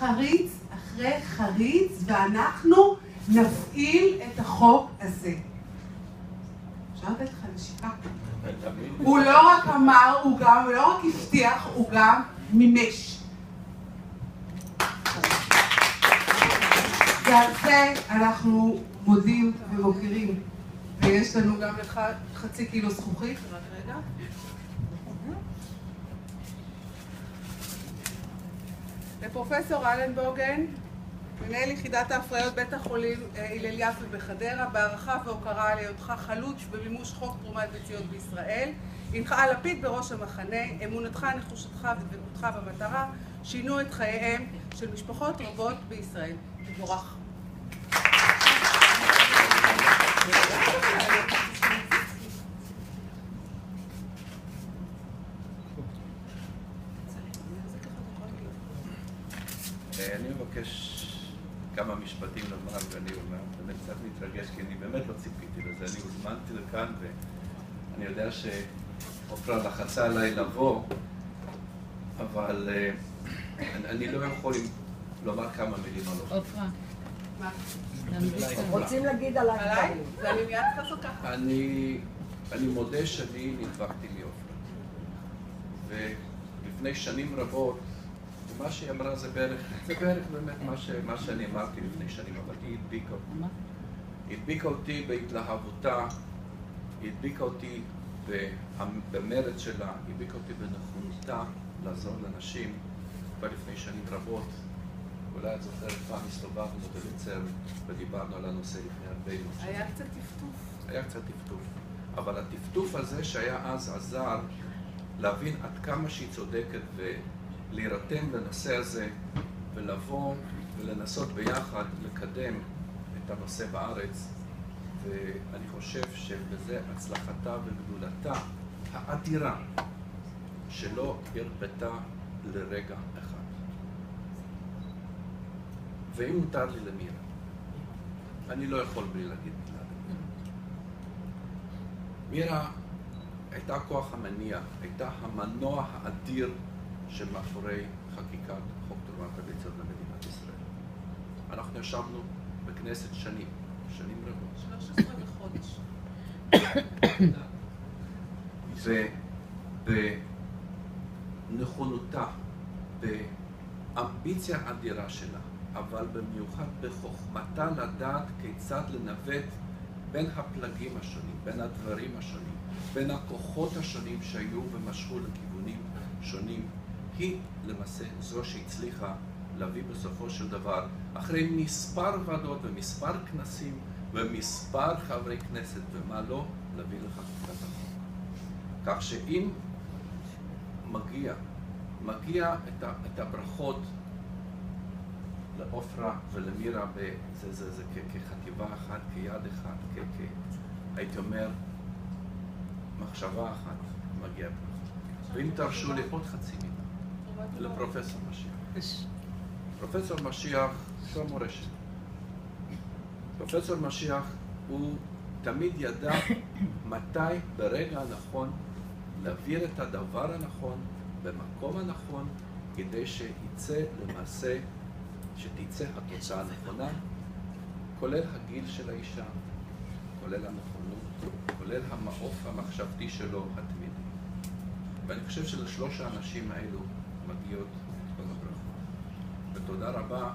חריץ אחרי חריץ, ואנחנו נפעיל את החוק הזה. אפשר לתת לך נשיקה? הוא לא רק אמר, הוא גם לא רק הבטיח, הוא גם מימש. ועל זה אנחנו מודים ומוקירים. ויש לנו גם לך חצי קילו זכוכית. רק רגע. לפרופסור אלן בוגן, מנהל יחידת ההפריות בית החולים הלל יפה בחדרה, בהערכה והוקרה על היותך חלוץ במימוש חוק תרומת ביציות בישראל, הנך לפיד בראש המחנה, אמונתך, נחושתך ודבקותך במטרה שינו את חייהם של משפחות רבות בישראל. תבורך. אני מבקש כמה משפטים לומר, ואני באמת קצת מתרגש, כי אני באמת לא ציפיתי לזה. אני הוזמנתי לכאן, ואני יודע שעופרה לחצה עליי לבוא, אבל אני לא יכול לומר כמה מילים על עופרה. עופרה. מה? רוצים להגיד עליי? עליי? ואני מיד חזו ככה. אני מודה שאני נדבקתי מעופרה. ולפני שנים רבות, מה שהיא אמרה זה בערך באמת מה שאני אמרתי לפני שנים, אבל היא הדביקה אותי. היא הדביקה אותי בהתלהבותה, היא הדביקה אותי במרץ שלה, היא הדביקה אותי בנכונותה לעזור לאנשים כבר לפני שנים רבות. אולי את זוכרת פעם הסתובבנו בליצר ודיברנו על הנושא לפני הרבה שנים. היה קצת טפטוף. היה קצת טפטוף. אבל הטפטוף הזה שהיה אז עזר להבין עד כמה שהיא צודקת להירתם לנושא הזה ולבוא ולנסות ביחד לקדם את הנושא בארץ, ואני חושב שבזה הצלחתה וגדולתה האדירה שלא הרפתה לרגע אחד. ואם מותר לי למירה, אני לא יכול בלי להגיד מילה למירה. מירה הייתה כוח המניע, הייתה המנוע האדיר שמאחורי חקיקת חוק תרומת הביציות במדינת ישראל. אנחנו ישבנו בכנסת שנים רבות. 13 בחודש. ובנכונותה, באמביציה אדירה שלה, אבל במיוחד בחוכמתה לדעת כיצד לנווט בין הפלגים השונים, בין הדברים השונים, בין הכוחות השונים שהיו ומשכו לכיוונים שונים, היא למעשה זו שהצליחה להביא בסופו של דבר, אחרי מספר ועדות ומספר כנסים ומספר חברי כנסת ומה לא, להביא לחקיקת החוק. כך שאם מגיע את הברכות לעופרה ולמירה, זה כחטיבה אחת, כיד אחד, הייתי אומר, מחשבה אחת מגיעה ברכות. ואם תרשו לי עוד חצי מילה. לפרופסור משיח. פרופסור משיח, שהוא מורשת. פרופסור משיח הוא תמיד ידע מתי ברגע הנכון להעביר את הדבר הנכון במקום הנכון, כדי שיצא למעשה, שתצא התוצאה הנכונה, כולל הגיל של האישה, כולל הנכונות, כולל המעוף המחשבתי שלו התמידי. ואני חושב שלשלוש האנשים האלו מגיעות את כל הברכות. ותודה רבה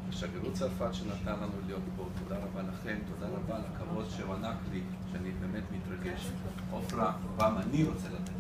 לשגרירות צרפת שנתן לנו להיות פה, תודה רבה לכם, תודה רבה על הכבוד שהוענק לי, שאני באמת מתרגש. עופרה, פעם אני רוצה לתת.